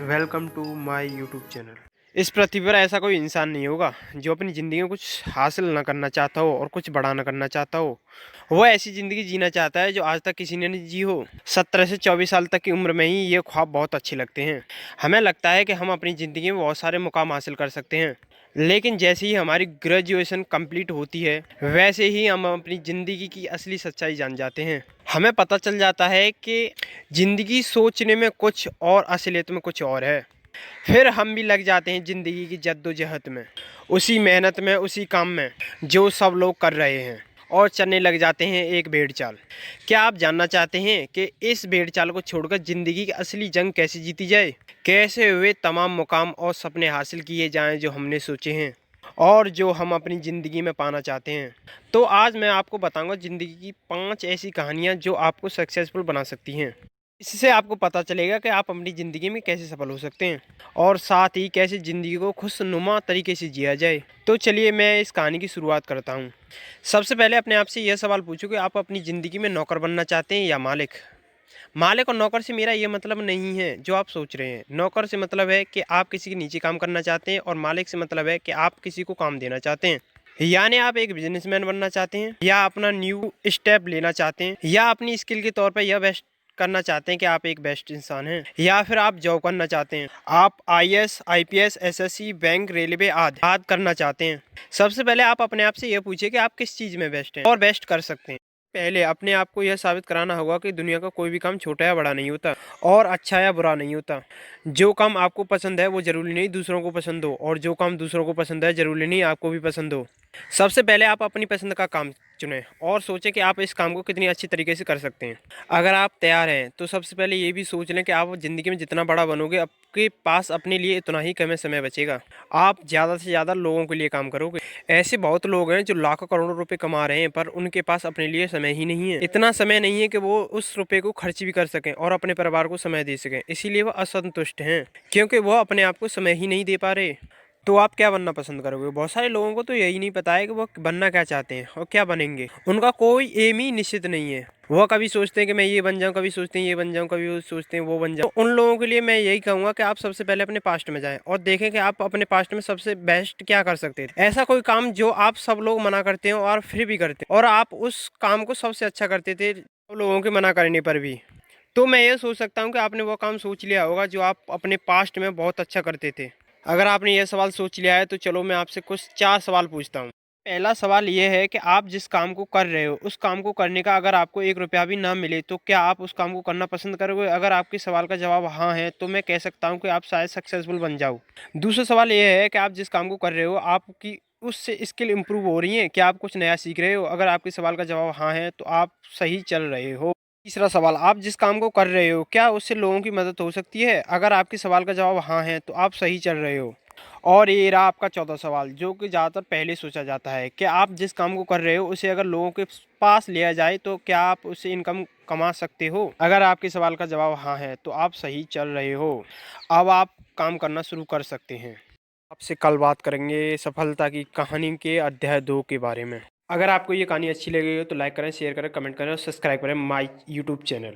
Welcome to my YouTube channel. इस पृथ्वी पर ऐसा कोई इंसान नहीं होगा जो अपनी ज़िंदगी में कुछ हासिल ना करना चाहता हो और कुछ बड़ा ना करना चाहता हो। वो ऐसी ज़िंदगी जीना चाहता है जो आज तक किसी ने नहीं जी हो। 17 से 24 साल तक की उम्र में ही ये ख्वाब बहुत अच्छे लगते हैं। हमें लगता है कि हम अपनी ज़िंदगी में बहुत सारे मुकाम हासिल कर सकते हैं, लेकिन जैसे ही हमारी ग्रेजुएशन कंप्लीट होती है वैसे ही हम अपनी ज़िंदगी की असली सच्चाई जान जाते हैं। हमें पता चल जाता है कि ज़िंदगी सोचने में कुछ और असलियत में कुछ और है। फिर हम भी लग जाते हैं ज़िंदगी की जद्दोजहद में, उसी मेहनत में, उसी काम में जो सब लोग कर रहे हैं, और चलने लग जाते हैं एक भेड़ चाल। क्या आप जानना चाहते हैं कि इस भेड़ चाल को छोड़कर ज़िंदगी की असली जंग कैसे जीती जाए? कैसे वे तमाम मुकाम और सपने हासिल किए जाएं जो हमने सोचे हैं और जो हम अपनी ज़िंदगी में पाना चाहते हैं? तो आज मैं आपको बताऊंगा ज़िंदगी की 5 ऐसी कहानियाँ जो आपको सक्सेसफुल बना सकती हैं। इससे आपको पता चलेगा कि आप अपनी ज़िंदगी में कैसे सफल हो सकते हैं और साथ ही कैसे ज़िंदगी को खुशनुमा तरीके से जिया जाए। तो चलिए मैं इस कहानी की शुरुआत करता हूँ। सबसे पहले अपने आप से यह सवाल पूछो कि आप अपनी ज़िंदगी में नौकर बनना चाहते हैं या मालिक। मालिक और नौकर से मेरा ये मतलब नहीं है जो आप सोच रहे हैं। नौकर से मतलब है कि आप किसी के नीचे काम करना चाहते हैं, और मालिक से मतलब है कि आप किसी को काम देना चाहते हैं। यानी आप एक बिजनेसमैन बनना चाहते हैं, या अपना न्यू स्टेप लेना चाहते हैं, या अपनी स्किल के तौर पर यह बेस्ट करना चाहते हैं कि आप एक बेस्ट इंसान हैं, या फिर आप जॉब करना चाहते हैं। आप IAS, IPS, SSC, bank, railway आदि करना चाहते हैं। सबसे पहले आप अपने आप से यह पूछिए कि आप किस चीज़ में बेस्ट हैं और बेस्ट कर सकते हैं। पहले अपने आप को यह साबित कराना होगा कि दुनिया का कोई भी काम छोटा या बड़ा नहीं होता और अच्छा या बुरा नहीं होता। जो काम आपको पसंद है वो ज़रूरी नहीं दूसरों को पसंद हो, और जो काम दूसरों को पसंद है ज़रूरी नहीं आपको भी पसंद हो। सबसे पहले आप अपनी पसंद का काम चुनें और सोचें कि आप इस काम को कितनी अच्छी तरीके से कर सकते हैं। अगर आप तैयार हैं तो सबसे पहले ये भी सोच लें कि आप ज़िंदगी में जितना बड़ा बनोगे आपके पास अपने लिए इतना ही कम समय बचेगा। आप ज़्यादा से ज़्यादा लोगों के लिए काम करोगे। ऐसे बहुत लोग हैं जो लाखों करोड़ों रुपए कमा रहे हैं पर उनके पास अपने लिए समय ही नहीं है। इतना समय नहीं है कि वो उस रुपए को खर्च भी कर सकें और अपने परिवार को समय दे सकें। इसीलिए वो असंतुष्ट हैं, क्योंकि वो अपने आप को समय ही नहीं दे पा रहे। तो आप क्या बनना पसंद करोगे? बहुत सारे लोगों को तो यही नहीं पता है कि वो बनना क्या चाहते हैं और क्या बनेंगे। उनका कोई एम ही निश्चित नहीं है। वो कभी सोचते हैं कि मैं ये बन जाऊं, कभी सोचते हैं ये बन जाऊं, कभी वो सोचते हैं वो बन जाऊं। तो उन लोगों के लिए मैं यही कहूंगा कि आप सबसे पहले अपने पास्ट में जाएं और देखें कि आप अपने पास्ट में सबसे बेस्ट क्या कर सकते थे। ऐसा कोई काम जो आप सब लोग मना करते हो और फिर भी करते हैं, और आप उस काम को सबसे अच्छा करते थे सब लोगों के मना करने पर भी। तो मैं ये सोच सकता हूँ कि आपने वो काम सोच लिया होगा जो आप अपने पास्ट में बहुत अच्छा करते थे। अगर आपने ये सवाल सोच लिया है तो चलो मैं आपसे कुछ 4 सवाल पूछता हूँ। पहला सवाल ये है कि आप जिस काम को कर रहे हो उस काम को करने का अगर आपको 1 रुपया भी ना मिले तो क्या आप उस काम को करना पसंद करोगे? अगर आपके सवाल का जवाब हाँ है तो मैं कह सकता हूँ कि आप शायद सक्सेसफुल बन जाओ। दूसरा सवाल ये है कि आप जिस काम को कर रहे हो आपकी उससे स्किल इंप्रूव हो रही है, क्या आप कुछ नया सीख रहे हो? अगर आपके सवाल का जवाब हाँ है तो आप सही चल रहे हो। तीसरा सवाल, आप जिस काम को कर रहे हो क्या उससे लोगों की मदद हो सकती है? अगर आपके सवाल का जवाब हाँ है तो आप सही चल रहे हो। और ये रहा आपका चौथा सवाल, जो कि ज़्यादातर पहले सोचा जाता है कि आप जिस काम को कर रहे हो उसे अगर लोगों के पास लिया जाए तो क्या आप उससे इनकम कमा सकते हो? अगर आपके सवाल का जवाब हाँ है तो आप सही चल रहे हो। अब आप काम करना शुरू कर सकते हैं। आपसे कल बात करेंगे सफलता की कहानी के अध्याय 2 के बारे में। अगर आपको ये कहानी अच्छी लगी हो तो लाइक करें, शेयर करें, कमेंट करें और सब्सक्राइब करें माय यूट्यूब चैनल।